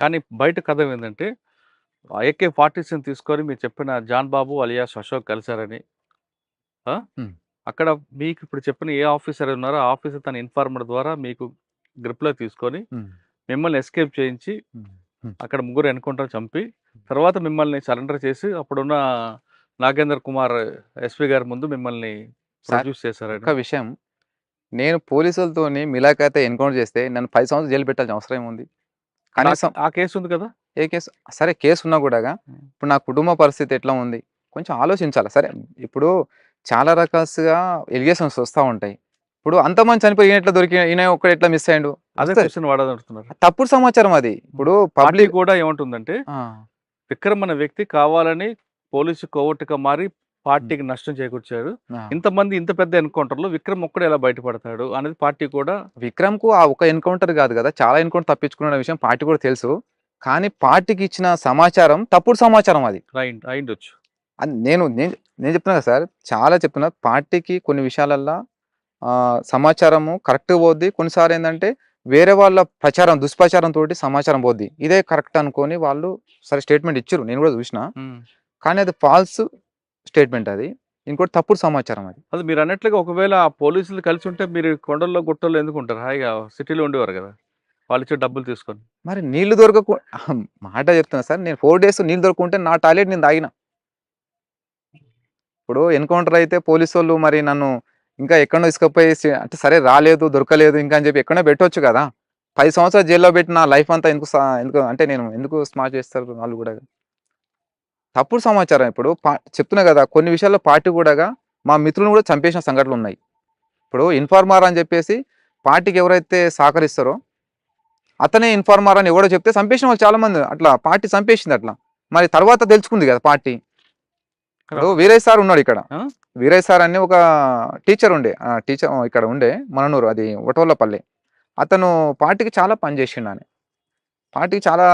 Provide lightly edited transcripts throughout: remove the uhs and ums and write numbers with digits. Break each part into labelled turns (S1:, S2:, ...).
S1: కానీ బయట కథ ఏందంటే, AK-47 తీసుకొని మీరు చెప్పిన జాన్ బాబు అలియాస్ అశోక్ కలిసారని. ఆ!
S2: హ్మ్.
S1: అక్కడ మీకు ఇప్పుడు చెప్పిన ఏ ఆఫీసర్ ఉన్నారో, ఆ ఆఫీసర్ తన ఇన్ఫార్మర్ ద్వారా మీకు గ్రిప్‌లోకి తీసుకొని,
S2: హ్మ్.
S1: మిమ్మల్ని ఎస్కేప్ చేయించి,
S2: హ్మ్. హ్మ్.
S1: అక్కడ ముగ్గురు ఎన్‌కౌంటర్ చంపి, తర్వాత మిమ్మల్ని సరెండర్ చేసి, అప్పుడున్న నాగేందర్ కుమార్ ఎస్పీ గారి ముందు మిమ్మల్ని
S2: సార్
S1: ప్రొడ్యూస్ చేశారని.
S2: ఒక్క విషయం నేను పోలీసులతోని మిలాఖాతే ఎన్‌కౌంటర్ చేస్తే నన్ను 10 సంవత్సరాలు జైలు పెట్టాల్సిన అవసరం ఏముంది? కనీసం
S1: ఆ కేస్ ఉంది కదా!
S2: ఏ కేసు సరే కేసున్నా గూడాగా
S1: హ్మ్.
S2: ఇప్పుడు నా కుటుంబ పరిస్థితి ఎట్లా ఉంది? కొంచెం ఆలోచించాలి. సరే ఇప్పుడు చాలా రకాలుగా ఎలిగేషన్స్ వస్తా ఉంటాయి. ఇప్పుడు అంతమంది చనిపోయి ఈయన ఎట్లా దొరికి ఈయన ఒక్కడు ఎట్లా మిస్ అయ్యిండు?
S1: అదే
S2: వస్తది.
S1: క్వెషన్ వాడదడుగుతున్నారు.
S2: తప్పుడు సమాచారం అది.
S1: హ్మ్.
S2: ఇప్పుడు
S1: పార్టీ
S2: పబ్లిక్
S1: కూడా ఏమంటుందంటే,
S2: ఆ!
S1: విక్రమ్ అనే వ్యక్తి కావాలని పోలీసు కోవట్టుగా మారి
S2: హ్మ్.
S1: పార్టీకి నష్టం చేకూర్చాడు.
S2: ఆ!
S1: ఇంతమంది ఇంత పెద్ద ఎన్‌కౌంటర్‌లో విక్రమ్ ఒక్కడే ఎలా బయటపడతాడు అనేది పార్టీ కూడా
S2: విక్రమ్‌కు ఆ ఒక ఎన్‌కౌంటర్ గాదు గదా! చాలా ఎన్‌కౌంటర్ తప్పించుకున్న విషయం పార్టీ కూడా తెలుసు. కానీ పార్టీకి ఇచ్చిన సమాచారం తప్పుడు సమాచారం అది.
S1: అయిండొచ్చు.
S2: అని నేను నేను నేను చెప్తున్నా కదా సార్. చాలా చెప్తున్నా. పార్టీకి కొన్ని విషయాలల్లా సమాచారము కరెక్ట్‌గా పోద్ది. కొన్నిసార్లేందంటే వేరే వాళ్ళ ప్రచారం, దుష్ప్రచారం తోటి సమాచారం పోద్ది. ఇదే కరెక్ట్ అనుకోని వాళ్ళు సరే స్టేట్‌మెంట్ ఇచ్చిర్రు. నేను కూడా చూషినా.
S1: హ్మ్.
S2: కానీ అది ఫాల్స్ స్టేట్‌మెంట్ అది. ఇంకోటి తప్పుడు సమాచారం అది.
S1: అది మీరన్నట్లుగా ఒకవేళ ఆ పోలీసులు కలిసుంటే మీరు కొండల్లో, గుట్టల్లో ఎందుకుంటారు? హాయిగా సిటీలో ఉండేవారు గదా! వాళ్ళిచ్చే డబ్బులు తీసుకొని.
S2: మరి నీళ్లు దొరకకు మాట చెప్తున్నా సార్. నేను 4 డేస్ నీళ్ళు దొరకకుంటే నా టాయిలెట్ నేను తాగిన. ఇప్పుడు ఎన్‌కౌంటర్ అయితే పోలీసోళ్ళు మరి నన్ను ఇంకా ఎక్కడనో తీసుకుపోయి అంటే సరే రాలేదు, దొరకలేదు ఇంకా అని చెప్పి ఎక్కడనో పెట్టొచ్చు కదా! 10 సంవత్సరాలు జైల్‌లో పెట్టి నా లైఫ్ అంతా ఎందుకు అంటే నేను ఎందుకు స్మాష్ చేస్తారు వాళ్ళు గూడా. తప్పుడు సమాచారం ఇప్పుడు చెప్తున్నా గదా! కొన్ని విషయాల్లో పార్టీ గూడాగా మా మిత్రులను గూడా చంపేసిన సంఘటనలున్నాయి. ఇప్పుడు ఇన్ఫార్మర్ అని జెప్పేసి పార్టీకి ఎవరైతే సహకరిస్తారో అతనే ఇన్ఫార్మర్ అని ఎవడో చెప్తే చంపేసిన వాళ్ళు చాలా మంది అట్లా పార్టీ చంపేసింది అట్లా. మరి తర్వాత తెలుసుకుంది గదా పార్టీ. ఇప్పుడు
S1: కరెక్టే.
S2: వీరయ్య సార్ ఉన్నాడు ఇక్కడ.
S1: ఆ!
S2: వీరయ్య సార్ అని ఒక టీచర్ ఉండే. టీచర్ ఇక్కడ ఉండే మననూరు అది ఒటోళ్ళపల్లి. అతను పార్టీకి చాలా పని జేషిండాయన. పార్టీకి చాలా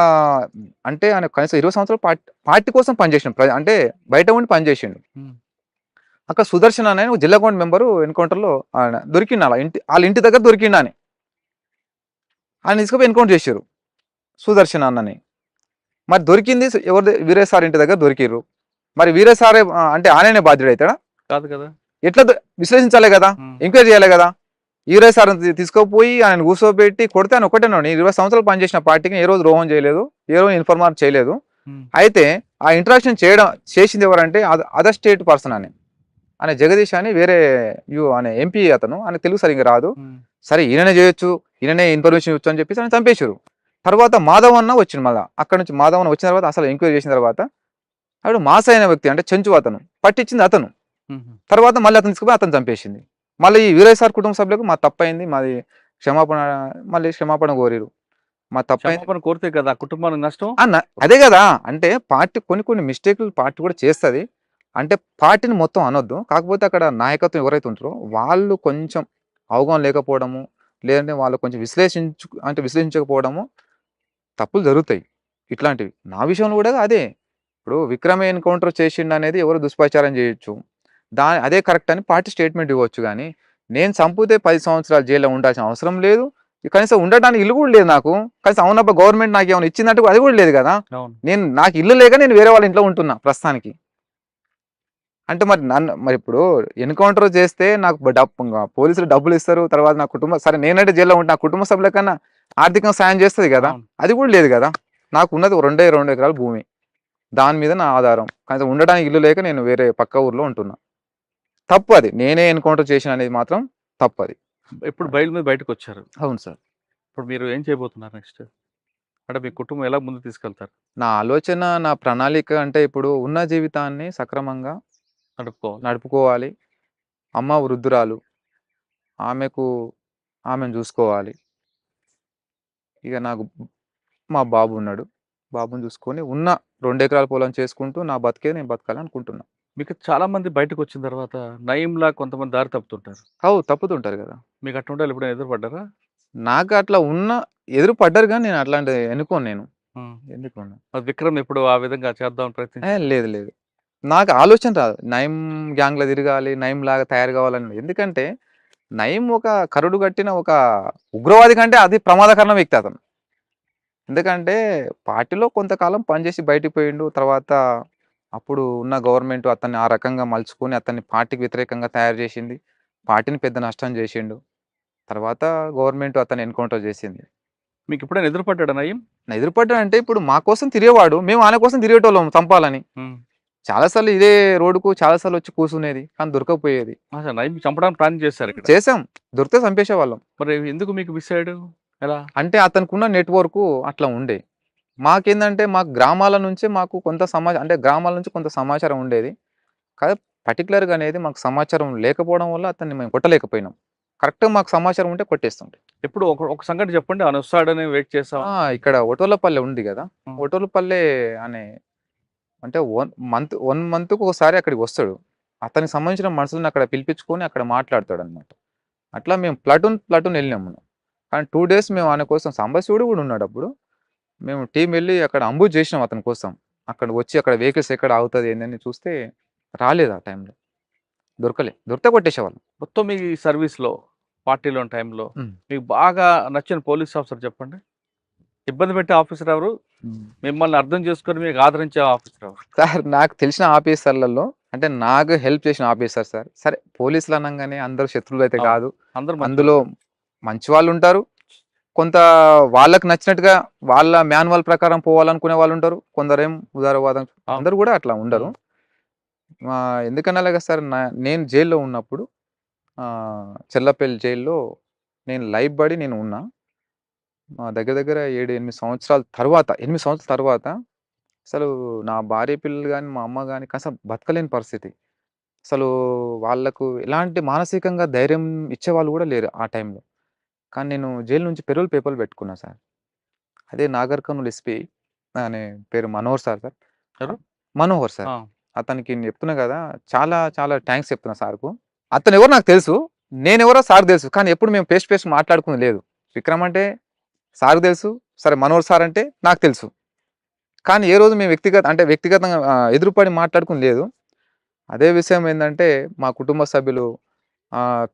S2: అంటే ఆయన కనీసం 20 సంవత్సరాలు పార్టీ కోసం పనిచేసిండు. అంటే బయట ఉండి పని జేషిండు.
S1: హ్మ్.
S2: అక్కడ సుదర్శన్ అనే ఒక జిల్లా కౌంట్ మెంబరు ఎన్‌కౌంటర్‌లో ఆయన దొరికిండు అలా ఆళ్ళ ఇంటి దగ్గర దొరికిండాయన. ఆయన తీసుకుపోయి ఎన్‌కౌంటర్ జేషిర్రు. సుదర్శన్ అన్నని. మరి దొరికింది ఎవరిది వీరయ్య సార్ ఇంటి దగ్గర దొరికిర్రు. మరి వీరయ్య సారే అంటే ఆయననే బాధ్యుడయితాడా?
S1: కాదు కదా!
S2: ఎట్లా విశ్లేషించాలే గదా!
S1: హ్మ్.
S2: ఎంక్వైరీ చేయాలి గదా! వీరయ్య సార్‌ని తీసుకుపోయి ఆయన కూర్చోబెట్టి కొడితే ఆయన ఒక్కటేనోడు. నేను 20 సంవత్సరాలు పనిచేసిన పార్టీకి ఏ రోజు ద్రోహం చేయలేదు. ఏ రోజు ఇన్ఫార్మర్ చేయలేదు.
S1: హ్మ్.
S2: అయితే ఆ ఇంటరాక్షన్ చేసింది ఎవరంటే అదర్ స్టేట్ పర్సన్ అని. ఆయన జగదీష్ అని వేరే అనే ఎంపీ అతను. ఆయనకు తెలుగు సరిగ్గా రాదు.
S1: హ్మ్.
S2: సరే ఈయననే చేయొచ్చు. ఈయననే ఇన్ఫర్మేషన్ ఇవ్వచ్చు అని చెప్పేసి ఆయన చంపేసిర్రు. తర్వాత మాధవ్ అన్న వచ్చిండు మళ్ళా. అక్కడి నుంచి మాధవ్ అన్న వచ్చిన తర్వాత అసలు ఎంక్వైరీ చేసిన తర్వాత ఆడు మాస్ అయిన వ్యక్తి అంటే చెంచు అతను. పట్టించింది అతను.
S1: హుహు.
S2: తర్వాత మళ్ళీ అతను తీసుకుపోయి అతను చంపేసింది. మళ్ళీ ఈ వీరయ్య సార్ కుటుంబ సభ్యులకు మా తప్పయింది. మాది క్షమాపణ మళ్ళీ క్షమాపణ కోరిర్రు. మా తప్పయింది.
S1: క్షమాపణ కోరితే కదా ఆ కుటుంబానికి నష్టం.
S2: ఆ! అదే గదా! అంటే పార్టీ కొన్ని మిస్టేక్‌లు పార్టీ కూడా చేస్తది. అంటే పార్టీని మొత్తం అనొద్దు. కాకపోతే అక్కడ నాయకత్వం ఎవరైతే ఉంటారో వాళ్ళు కొంచెం అవగాహన లేకపోవడము, లేదంటే వాళ్ళు కొంచెం విశ్లేషించకపోవడము తప్పులు జరుగుతాయి. ఇట్లాంటివి. నా విషయంలో కూడా అదే. ఇప్పుడు విక్రమ్ ఎన్‌కౌంటర్ చేసిండనేది ఎవరు దుష్ప్రచారం చేయొచ్చు. అదే కరెక్ట్ అని పార్టీ స్టేట్‌మెంట్ ఇవ్వచ్చు గానీ, నేను చంపితే 10 సంవత్సరాలు జైల్‌లో ఉండాల్సిన అవసరం లేదు. కనీసం ఉండటానికి ఇల్లు కూడా లేదు నాకు. కనీసం అవునబ్బా గవర్నమెంట్ నాకేమైనా ఇచ్చిందంటే అది కూడా లేదు గదా!
S1: అవును.
S2: నాకు ఇల్లు లేక నేను వేరే వాళ్ళ ఇంట్లో ఉంటున్నా ప్రస్తుతానికి. అంటే మరిప్పుడు ఎన్‌కౌంటర్ చేస్తే నాకు పోలీసులు డబ్బులిస్తారు. తర్వాత నా కుటుంబం సరే నేనంటే జైల్‌లో ఉంటే నా కుటుంబ సభ్యుల కన్నా ఆర్థికంగా సాయం చేస్తది గదా!
S1: అవును.
S2: అది కూడా లేదు గదా! నాకున్నది 2 ఎకరాల భూమి. దాని మీద నా ఆధారం. కనీసం ఉండడానికి ఇల్లు లేక నేను వేరే పక్క ఊర్లో ఉంటున్నా. తప్పు అది. నేనే ఎన్‌కౌంటర్ చేశాను అనేది మాత్రం తప్పది.
S1: ఇప్పుడు బెయిల్ మీద బయటకొచ్చారు.
S2: అవును సార్.
S1: ఇప్పుడు మీరు ఏం చేయబోతున్నారు నెక్స్ట్? అంటే మీ కుటుంబం ఎలా ముందుకు తీసుకెళ్తారు?
S2: నా ఆలోచన, నా ప్రణాళిక అంటే ఇప్పుడు ఉన్న జీవితాన్ని సక్రమంగా
S1: నడుపుకోవాలి.
S2: నడుపుకోవాలి. అమ్మ వృద్ధురాలు. ఆమెకు ఆమెను జూసుకోవాలి. ఇగ నాకు మా బాబు ఉన్నాడు. బాబుని చూసుకొని ఉన్న 2 ఎకరాల పొలం చేసుకుంటూ నా బతికే నేను బతకాలి అనుకుంటున్నా.
S1: మీకు చాలా మంది బయటకొచ్చిన తర్వాత నయీంలా కొంతమంది దారి తప్పుతుంటారు.
S2: తప్పుతుంటారు గదా!
S1: మీకు అటువంటోళ్ళు ఎప్పుడైనా ఎదురుపడ్డారా?
S2: నాకు అట్లా ఎదురు పడ్డారు గానీ నేను అట్లాంటిది ఎన్నుకోను నేను.
S1: హ్మ్.
S2: ఎన్నుకోను.
S1: మరి విక్రమ్ ఎప్పుడు ఆ విధంగా చేద్దామని ప్రయత్నించారా?
S2: లేదు లేదు. నాకు ఆలోచన రాదు. నయీం గ్యాంగ్‌లో తిరగాలి, నయీంలాగా తయారు కావాలని. ఎందుకంటే నయీం ఒక కరుడు గట్టిన ఒక ఉగ్రవాది కంటే అతి ప్రమాదకరమైన వ్యక్తి అతను. ఎందుకంటే పార్టీలో కొంతకాలం పనిచేసి బయటికి పోయిండు. తర్వాత అప్పుడు ఉన్న గవర్నమెంట్ అతన్ని ఆ రకంగా మలుచుకొని అతన్ని పార్టీకి వ్యతిరేకంగా తయారు చేసింది. పార్టీని పెద్ద నష్టం చేసిండు. తర్వాత గవర్నమెంట్ అతన్ని ఎన్‌కౌంటర్ చేసింది.
S1: మీకు ఎప్పుడైనా ఎదురుపడ్డాడా నయీం?
S2: ఎదురుపడ్డాడంటే ఇప్పుడు మా కోసం తిరిగేవాడు. మేము ఆయన కోసం తిరిగేటోళ్ళం చంపాలని.
S1: హ్మ్.
S2: చాలా సార్లు ఇదే రోడ్డుకు చాలా సార్లు వచ్చి కూర్చునేది. కానీ దొరకకపోయేది.
S1: అసలు నయీం చంపడానికి ప్లాన్ చేశారు ఇక్కడ.
S2: చేసాం. దొరికితే చంపేసేవాళ్ళం.
S1: మరి ఎందుకు మీకు మిస్ అయ్యాడు? ఎలా?
S2: అంటే అతనికున్న నెట్‌వర్కు అట్లా ఉండే. మాకేందంటే మాకు గ్రామాల నుంచే మాకు కొంత అంటే గ్రామాల నుంచి కొంత సమాచారం ఉండేది. కాదు పర్టిక్యులర్‌గా అనేది మాకు సమాచారం లేకపోవడం వల్ల అతన్ని మేము కొట్టలేకపోయినాం. కరెక్ట్‌గా మాకు సమాచారం ఉంటే కొట్టేస్తుండే.
S1: ఎప్పుడు ఒక సంఘటన చెప్పండి. ఆయన వస్తాడని వెయిట్ చేసావా?
S2: ఇక్కడ ఒటోలపల్లె ఉంది గదా!
S1: హ్మ్.
S2: ఒటోలపల్లె అనే అంటే 1 మంత్‌కి ఒకసారి అక్కడికి వస్తాడు. అతనికి సంబంధించిన మనుషులను అక్కడ పిలిపించుకొని అక్కడ మాట్లాడతాడన్నమాట. అట్లా మేము ప్లాటూన్ ఎళ్ళినాము. కానీ 2 డేస్ మేము ఆయన కోసం సాంబశివుడు గూడా ఉన్నాడప్పుడు. మేము టీమ్ ఎళ్లి అక్కడ అంబుష్ చేసినాం అతని కోసం. అక్కడ వచ్చి అక్కడ వెహికల్స్ ఎక్కడ ఆగుతది ఏందని చూస్తే రాలేదు ఆ టైంలో. దొరకలే. దొరికితే కొట్టేసేవాళ్ళం.
S1: మొత్తం మీ సర్వీస్‌లో, పార్టీలో ఉన్న టైంలో
S2: హ్మ్.
S1: మీకు బాగా నచ్చిన పోలీస్ ఆఫీసర్ చెప్పండి? ఇబ్బంది పెట్టే ఆఫీసర్ ఎవరు? మిమ్మల్ని అర్థం చేసుకొని మీకు ఆదరించే ఆఫీసర్ ఎవరు?
S2: సార్ నాకు తెలిసిన ఆఫీసర్‌లలో అంటే నాకు హెల్ప్ చేసిన ఆఫీసర్ సార్. సరే పోలీసులు అనంగానే అందరూ శత్రువులైతే
S1: అవును.
S2: కాదు.
S1: అందరూ
S2: అందులో
S1: మంచోళ్ళే.
S2: మంచి వాళ్ళుంటారు. కొంత వాళ్ళకి నచ్చినట్టుగా వాళ్ళ మాన్యువల్ ప్రకారం పోవాలనుకునే వాళ్ళుంటారు. కొందరేమో ఉదారవాదం
S1: అవును.
S2: అందరూ గూడా అట్లా ఉండరు.
S1: హ్మ్.
S2: ఎందుకనాలాగా సార్ నేను జైల్‌లో ఉన్నప్పుడు చెల్లపల్లి జైల్‌లో నేను లైవ్ బడి నేను ఉన్నా. దగ్గర దగ్గర 7, 8 సంవత్సరాల తర్వాత 8 సంవత్సరాల తర్వాత అసలు నా భార్య పిల్లలు గాని, మా అమ్మ గాని కసం బతకలేని పరిస్థితి. అసలు వాళ్ళకు ఎలాంటి మానసికంగా ధైర్యం ఇచ్చేవాళ్ళు గూడా లేరు ఆ టైంలో. కానీ నేను జైలు నుంచి పెరోల్ పేపర్‌లు పెట్టుకున్నా సార్. అదే నాగర్ కర్నూల్ ఎస్పీ అనే పేరు మనోహర్ సార్ సార్.
S1: ఎవరు?
S2: మనోహర్ సార్.
S1: ఆ!
S2: అతనికి నేను చెప్తున్నా గదా! చాలా చాలా థాంక్స్ చెప్తున్నా సార్‌కు. అతనెవరో నాకు తెలుసు. నేనెవరో సార్‌కి తెలుసు. కానీ ఎప్పుడు మేము ఫేస్ టు ఫేస్ మాట్లాడుకుంది లేదు. విక్రమ్ అంటే సార్‌కి తెలుసు. సరే మనోహర్ సార్ అంటే నాకు తెలుసు. కానీ ఏ రోజు మేము వ్యక్తిగతంగా ఎదురుపడి మాట్లాడుకుంది లేదు. అదే విషయం ఏందంటే మా కుటుంబ సభ్యులు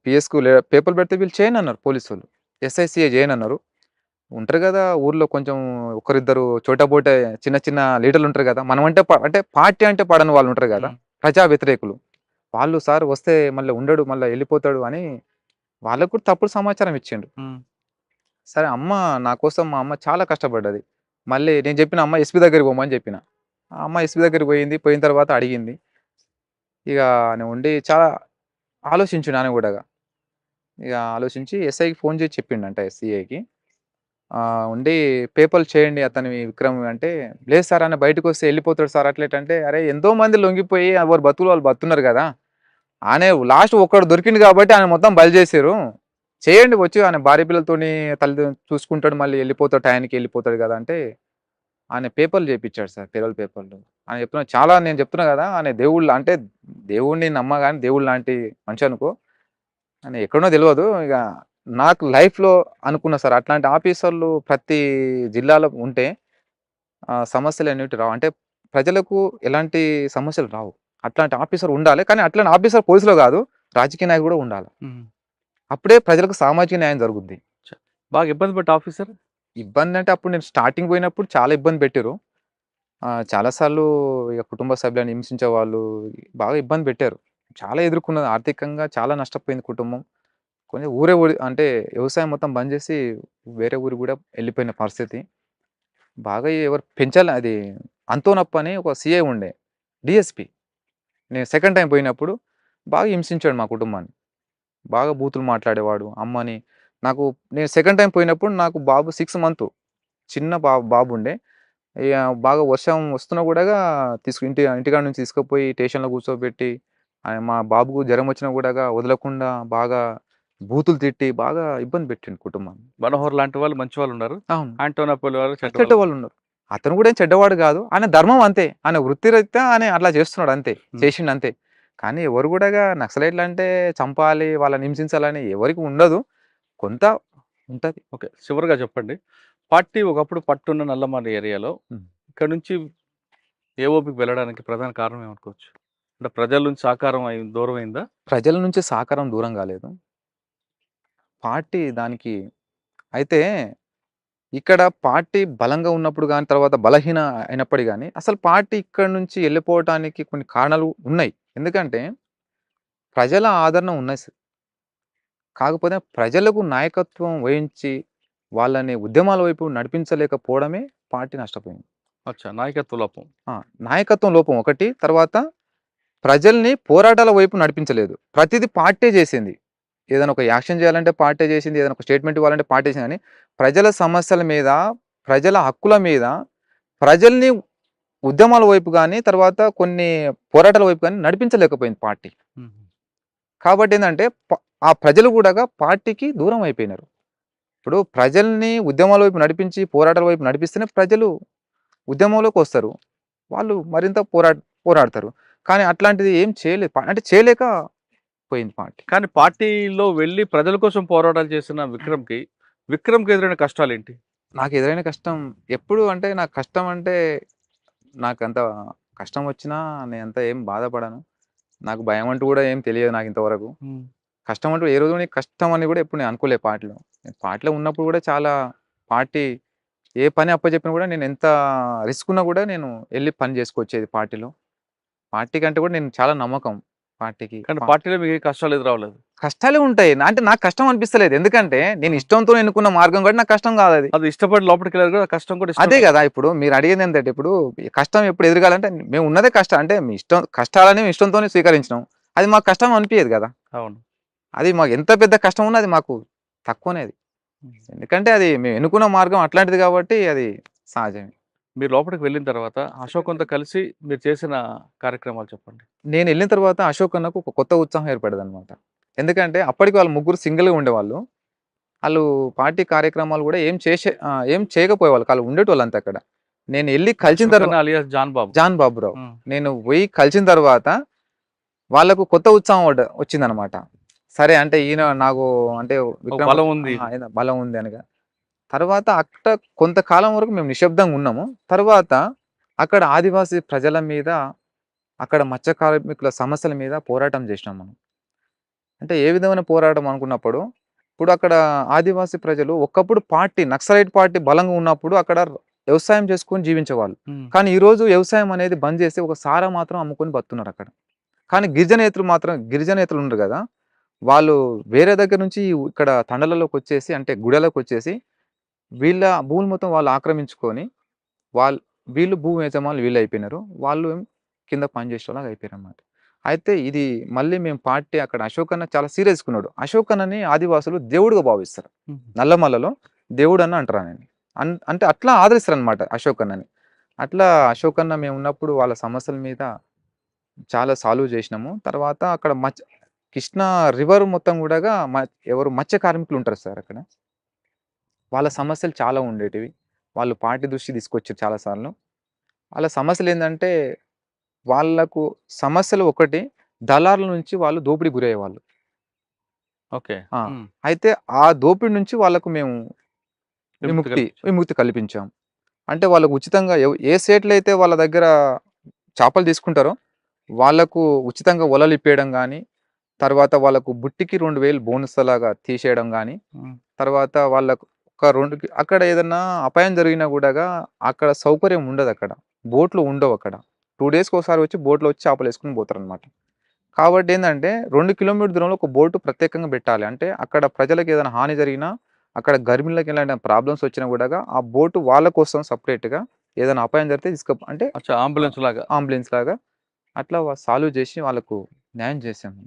S2: పిఎస్‌కు పేపర్‌లు పెడితే వీళ్ళు చేయనన్నారు పోలీసోళ్ళు. SI, CI చేయనన్నారు. ఉంటారు గదా! ఊర్లో కొంచెం ఒకరిద్దరు చోటబోటే చిన్న చిన్న లీడర్లుంటారు గదా! మనమంటే అంటే పార్టీ అంటే పడని వాళ్ళుంటారు గదా!
S1: హ్మ్.
S2: ప్రజా వ్యతిరేకులు. వాళ్ళు సార్ వస్తే మళ్ళీ ఉండడు, మళ్ళా ఎళ్ళిపోతాడు అని వాళ్ళకి కూడా తప్పుడు సమాచారం ఇచ్చిండు.
S1: హ్మ్.
S2: సరే నా కోసం మా అమ్మ చాలా కష్టపడ్డది. మళ్ళీ నేను చెప్పిన అమ్మ ఎస్పీ దగ్గరికి పొమ్మని చెప్పిన. ఆ అమ్మ ఎస్పీ దగ్గరికి పోయింది. పోయిన తర్వాత అడిగింది. ఇగ నేను ఉండి చాలా ఆలోచించిండు ఆయన గూడాగా. ఇగ ఆలోచించి ఎస్ఐకి ఫోన్ చేసి చెప్పిండంట సీఐకి. ఉండి పేపర్లు చేయండి అతనివి విక్రమ్ అంటే, లేదు సార్ ఆయన బయటకొస్తే ఎళ్ళిపోతాడు సార్ అట్లా ఇట్లా అంటే, అరే ఎంతో మంది లొంగిపోయి ఎవరి బతుకులు వాళ్ళు బతుకుతున్నారు గదా! ఆయనే లాస్ట్ ఒక్కడు దొరికిండు కాబట్టి ఆయన మొత్తం బలి చేసిర్రు. చేయండి వచ్చి ఆయన భార్య పిల్లలతోని చూసుకుంటాడు మళ్ళీ ఎళ్ళిపోతాడు టయానికి ఎళ్ళిపోతాడు గదా! అంటే, ఆయన పేపర్లు చేపిచ్చాడు సార్ పెరోల్ పేపర్లు. ఆయన చెప్తున్నా చాలా నేను చెప్తున్నా గదా! ఆయన అంటే దేవుడిని నమ్మగాని దేవుడు లాంటి మనిషి అనుకో. ఆయన ఎక్కడనో తెలవదు. ఇగ నాకు లైఫ్‌లో అనుకున్నా సార్. అట్లాంటి ఆఫీసర్‌లు ప్రతి జిల్లాలో ఉంటే సమస్యలనేటివి రావు. అంటే ప్రజలకు ఎలాంటి సమస్యలు రావు. అట్లాంటి ఆఫీసర్ ఉండాలి. కానీ అట్లాంటి ఆఫీసర్ పోలీస్‌లో గాదు. రాజకీయ నాయకుడు గూడా ఉండాల.
S1: హ్మ్.
S2: అప్పుడే ప్రజలకు సామాజిక న్యాయం జరుగుద్ది.
S1: చ బాగా ఇబ్బంది పడ్డ ఆఫీసర్?
S2: ఇబ్బందంటే అప్పుడు నేను స్టార్టింగ్ పోయినప్పుడు చాలా ఇబ్బంది పెట్టిర్రు. చాలా సార్లు ఇగ కుటుంబ సభ్యులను హింసించే వాళ్ళు బాగా ఇబ్బంది పెట్టారు. చాలా ఎదుర్కొన్నది. ఆర్థికంగా చాలా నష్టపోయింది కుటుంబం. కొంచెం ఊరి అంటే వ్యవసాయం మొత్తం బంద్ జేసి వేరే ఊరికి గూడా ఎళ్ళిపోయిన పరిస్థితి. బాగా ఎవరు పెంచాల అది అంతోనప్ప అని ఒక సీఐ ఉండే. డీఎస్‌పీ. నేను సెకండ్ టైమ్ పోయినప్పుడు బాగా హింసించాడు మా కుటుంబాన్ని. బాగా బూతులు మాట్లాడేవాడు. అమ్మని నాకు నేను సెకండ్ టైమ్ పోయినప్పుడు నాకు బాబు 6 మంతు. చిన్న బాబుండే. ఇగ బాగా వర్షం వస్తున్నా గూడాగా ఇంటికాడ నుంచి తీసుకుపోయి స్టేషన్‌లో కూర్చోబెట్టి మా బాబుకు జ్వరం వచ్చినా గూడాగా వదలకుండా బాగా బూతులు తిట్టి బాగా ఇబ్బంది పెట్టిండు కుటుంబాన్ని.
S1: 'మనోహర్' లాంటి వాళ్ళు మంచి వాళ్ళున్నారు.
S2: అవును.
S1: 'ఆంటోనపల్లి' వాళ్ళు చెడ్డవాళ్ళు.
S2: చెడ్డవాళ్ళున్నారు. అతను గూడా ఏం చెడ్డవాడు గాదు. ఆయన ధర్మం అంతే. ఆయన వృత్తిరీత్యా ఆయన అట్లా చేస్తున్నాడు అంతే.
S1: హ్మ్.
S2: చేసిండంతే. కానీ ఎవరు గూడాగా నక్సలైట్లంటే చంపాలి, వాళ్ళని హింసించాలని ఎవరికి ఉండదు. కొంత ఉంటది.
S1: ఓకే. చివరగా చెప్పండి. పార్టీ ఒకప్పుడు పట్టున్న నల్లమల ఏరియాలో
S2: హ్మ్.
S1: ఇక్కడి నుంచి ఏఓబీకి వెళ్ళడానికి ప్రధాన కారణం ఏమనుకోవచ్చు? అంటే ప్రజల నుంచి సహకారం దూరమైందా?
S2: ప్రజల నుంచి సహకారం దూరం గాలేదు. పార్టీ దానికి అయితే ఇక్కడ పార్టీ బలంగా ఉన్నప్పుడు గాని, తర్వాత బలహీన అయినప్పటికి గాని, అసలు పార్టీ ఇక్కడి నుంచి ఎళ్ళిపోవటానికి కొన్ని కారణాలు ఉన్నాయి. ఎందుకంటే ప్రజల ఆదరణ ఉన్నాయి కాకపోతే ప్రజలకు నాయకత్వం వహించి, వాళ్ళని ఉద్యమాల వైపు నడిపించలేకపోవడమే పార్టీ నష్టపోయింది.
S1: అచ్చా! నాయకత్వ లోపం.
S2: నాయకత్వం లోపం ఒకటి. తర్వాత ప్రజల్ని పోరాటాల వైపు నడిపించలేదు. ప్రతిది పార్టీ చేసింది. ఏదైనా ఒక యాక్షన్ చేయాలంటే పార్టీ చేసింది. ఏదైనా ఒక స్టేట్మెంట్ ఇవ్వాలంటే పార్టీ చేసింది గానీ, ప్రజల సమస్యల మీద, ప్రజల హక్కుల మీద, ప్రజల్ని ఉద్యమాల వైపు గాని, తర్వాత కొన్ని పోరాటాల వైపు గాని నడిపించలేకపోయింది పార్టీ.
S1: హుహు.
S2: కాబట్టి ఏందంటే ఆ ప్రజలు గూడాగా పార్టీకి దూరం అయిపోయినారు. ఇప్పుడు ప్రజల్ని ఉద్యమాల వైపు నడిపించి, పోరాటాల వైపు నడిపిస్తేనే ప్రజలు ఉద్యమంలోకొస్తారు. వాళ్ళు మరింత పోరాడతారు. కానీ అట్లాంటిది ఏం చేయలేదు. అంటే చేయలేక పోయింది పార్టీ.
S1: కానీ పార్టీలో వెళ్లి ప్రజల కోసం పోరాటాలు చేసిన విక్రమ్‌కి ఎదురైన కష్టాలేంటి?
S2: నాకు ఎదురైన కష్టం ఎప్పుడు అంటే నాకు కష్టం అంటే నాకంత కష్టం వచ్చినా నేనంత ఏం బాధపడను. నాకు భయం అంటూ కూడా ఏం తెలియదు నాకు ఇంతవరకు.
S1: హ్మ్.
S2: కష్టం అంటూ ఏ రోజు కష్టం అని కూడా ఎప్పుడు నేను అనుకోలే పార్టీలో. నేను పార్టీలో ఉన్నప్పుడు కూడా చాలా పార్టీ ఏ పని అప్పచెప్పినా కూడా నేను ఎంత రిస్క్ ఉన్నా కూడా నేను ఎళ్లి పని చేసుకొచ్చేది పార్టీలో. పార్టీ కంటే కూడా నేను చాలా నమ్మకం పార్టీకి.
S1: కానీ పార్టీలో మీకు ఏ కష్టాలు ఎదురవ్వలేదు.
S2: కష్టాలే ఉంటాయి. అంటే నాకు కష్టం అనిపిస్తలేదు. ఎందుకంటే నేను ఇష్టంతో ఎన్నుకున్న మార్గం కూడా నాకు కష్టం కాదది.
S1: అది ఇష్టపడి లోపలికెళ్లారు కదా! కష్టం కూడా
S2: అదే
S1: ఇష్టమే.
S2: గదా! ఇప్పుడు మీరు అడిగేది ఏంటంటే ఇప్పుడు ఈ కష్టం ఎప్పుడు ఎదురగాలంటే మేము ఉన్నదే కష్టం. అంటే మీ ఇష్టం కష్టాలని మేము ఇష్టంతోనే స్వీకరించినాం. అది మాకు కష్టం అనిపియదు గదా!
S1: అవును.
S2: అది మాకు ఎంత పెద్ద కష్టం ఉన్నా అది మాకు తక్కువనే అది.
S1: హ్మ్.
S2: ఎందుకంటే అది మేము ఎన్నుకున్న మార్గం అట్లాంటిది కాబట్టి అది సహజమే.
S1: మీరు లోపలికి వెళ్ళిన తర్వాత అశోకంతో కలిసి మీరు చేసిన కార్యక్రమాలు చెప్పండి.
S2: నేనెళ్ళిన తర్వాత అశోక్ అన్నకు ఒక కొత్త ఉత్సాహం ఏర్పడ్డదనమాట. ఎందుకంటే అప్పటికి వాళ్ళు ముగ్గురు సింగిల్‌గా ఉండేవాళ్ళు. ఆళ్ళు పార్టీ కార్యక్రమాలు గూడా ఏం చేయకపోయేవాళ్ళు. ఆళ్ళు ఉండేటోళ్ళంతే అక్కడ. నేను ఎళ్లి కలిసిన
S1: అశోక్ అన్న అలియాస్ జాన్ బాబు.
S2: జాన్ బాబురావు.
S1: హ్మ్.
S2: నేను పోయి కలిసిన తర్వాత వాళ్ళకు కొత్త ఉత్సాహం వచ్చిందనమాట. సరే అంటే ఈయన నాకు అంటే
S1: ఒక
S2: విక్రమ్
S1: బలం ఉంది.
S2: ఈయన బలం ఉంది అనగా. తర్వాత అక్కడ కొంతకాలం వరకు మేము నిశ్శబ్దంగా ఉన్నాము. తర్వాత అక్కడ ఆదివాసీ ప్రజల మీద, అక్కడ మత్స్య కార్మికుల సమస్యల మీద పోరాటం చేసినాం మనం. అంటే ఏ విధమైన పోరాటం అనుకున్నప్పుడు, ఇప్పుడు అక్కడ ఆదివాసీ ప్రజలు ఒకప్పుడు నక్సలైట్ పార్టీ బలంగా ఉన్నప్పుడు అక్కడ వ్యవసాయం చేసుకొని జీవించేవాళ్ళు.
S1: హ్మ్.
S2: కానీ ఈరోజు వ్యవసాయం అనేది బంద్ చేసి ఒక సారా మాత్రం అమ్ముకొని బతుకుతున్నారక్కడ. కానీ గిరిజనేతలు ఉండరు గదా! వాళ్ళు వేరే దగ్గర నుంచి ఇక్కడ తండలలోకొచ్చేసి అంటే గుడెలకొచ్చేసి వీళ్ళ భూములు మొత్తం వాళ్ళు ఆక్రమించుకొని వాళ్ వీళ్ళు భూమి యజమానులు వీళ్ళయిపోయినారు. వాళ్ళు కింద పని చేసేటోళ్ళలాగా అయిపోయారన్నమాట. అయితే ఇది మళ్ళీ మేము పార్టీ అక్కడ అశోక్ అన్న చాలా సీరియస్‌గున్నాడు. అశోక్ అన్నని ఆదివాసులు దేవుడుగా భావిస్తారు.
S1: హుహు.
S2: నల్లమల్లలో దేవుడని అంటారు ఆయనని. అంటే అట్లా ఆదరిస్తారనమాట అశోక్ అన్నని. అట్లా అశోక్ అన్న మేమున్నప్పుడు వాళ్ళ సమస్యల మీద చాలా సాల్వ్ చేసినాము. తర్వాత అక్కడ కృష్ణా రివర్ మొత్తం గూడాగా ఎవరు మత్స్య కార్మికులుంటారు సార్ అక్కడ. వాళ్ళ సమస్యలు చాలా ఉండేటివి. వాళ్ళు పార్టీ దృష్టికి తీసుకొచ్చారు చాలా సార్లు. వాళ్ళ సమస్యలేందంటే, వాళ్ళకు సమస్యలు ఒకటి, దళారుల నుంచి వాళ్ళు దోపిడీకి గురయ్యేవాళ్ళు.
S1: ఓకే.
S2: ఆ!
S1: హ్మ్.
S2: అయితే ఆ దోపిడి నుంచి వాళ్ళకు మేము
S1: విముక్తి కల్పించారు.
S2: విముక్తి కల్పించాం. అంటే వాళ్ళకు ఉచితంగా ఏ స్టేట్‌లో అయితే వాళ్ళ దగ్గర చేపలు తీసుకుంటారో, వాళ్ళకు ఉచితంగా వలలిప్పేయడం గానీ, తర్వాత వాళ్ళకు బుట్టికి 2000 బోనస్ లాగా తీసేయడం గానీ,
S1: హ్మ్.
S2: తర్వాత వాళ్ళకు ఒక 2 అక్కడ ఏదన్నా అపాయం జరిగినా గూడాగా అక్కడ సౌకర్యం ఉండదక్కడ. బోట్‌లు ఉండవక్కడ. 2 డేస్‌కోసారి వచ్చి బోట్‌లో వచ్చి చేపలేసుకొని పోతారనమాట. కాబట్టి ఏందంటే 2 కిలోమీటర్ దూరంలో ఒక బోటు ప్రత్యేకంగా పెట్టాలి. అంటే అక్కడ ప్రజలకు ఏదైనా హాని జరిగినా, అక్కడ గర్భిణులకి ఎలాంటి ప్రాబ్లమ్స్ వచ్చినా గూడాగా ఆ బోటు వాళ్ళ కోసం సెపరేట్‌గా ఏదైనా అపాయం జరిగితే అంటే
S1: అచ్చా! అంబులెన్స్ లాగా.
S2: అంబులెన్స్ లాగా అట్లా సాల్వ్ జేసి వాళ్ళకు న్యాయం చేశాము.